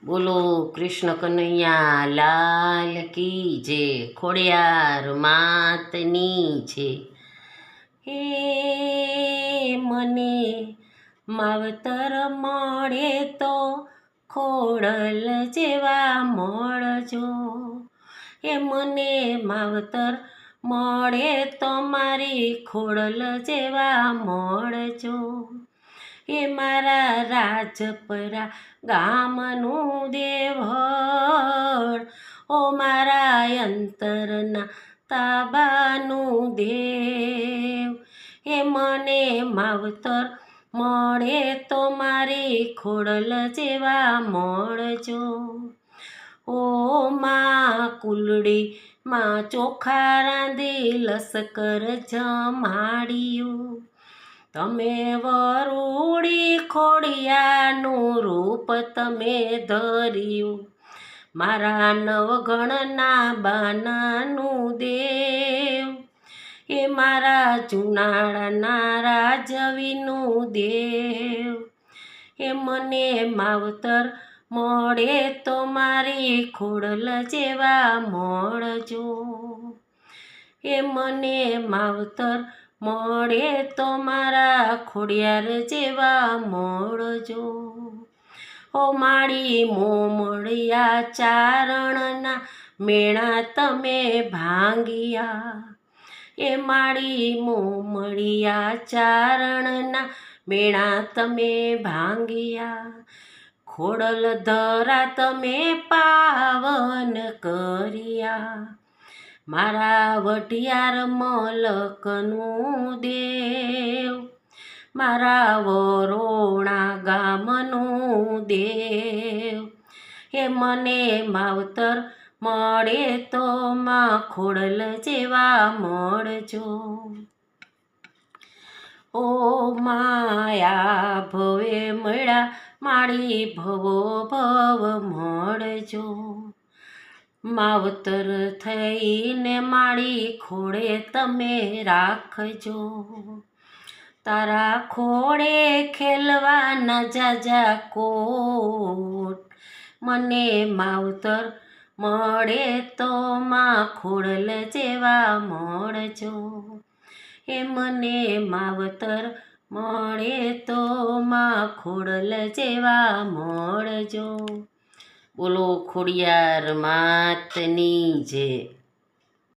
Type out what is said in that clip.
બોલો કૃષ્ણ કનૈયા લાલ કી જે ખોડિયાર માતની છે. હે મને માવતર મળે તો ખોડલ જેવા મળજો. એ મને માવતર મળે તો મારી ખોડલ જેવા મળજો. એ મારા રાજપરા ગામનું દેવળ, ઓ મારા અંતરના તાબાનું દેવ. એ મને માવતર મળે તો મારી ખોડલ જેવા મળજો. ઓ માં કુલડી માં ચોખા રાંધી લશ્કર જમાડ્યું. તમે વરુડી ખોડિયાનું રૂપ તમે ધર્યું. મારા નવગણના બાનાનું દેવ, એ મારા જુનાળાના રાજવીનું દેવ. એ મને માવતર મળે તો મારી ખોડલ જેવા મળજો. એ મને માવતર મળે તો મારા ખોડિયાર જેવા મળજો. ઓ માળી મોમળિયા ચારણના મેણા તમે ભાંગ્યા. એ માળી મોમળિયા ચારણના મેણા તમે ભાંગ્યા. ખોડલ ધરા તમે પાવન કર્યા. મારા વઢિયાર મલકનું દેવ, મારા વરોણા ગામનું દેવ. એ મને માવતર મળે તો માં ખોડલ જેવા મળજો. ઓ માયા ભવે મળ્યા માળી ભવો ભવ મળજો. માવતર થઈને માળી ખોડે તમે રાખજો. તારા ખોડે ખેલવાના જાજા કોટ, મને માવતર મળે તો માં ખોડલ જેવા મળજો. એ મને માવતર મળે તો માં ખોડલ જેવા મળજો. બોલો ખોડિયાર માતની જય.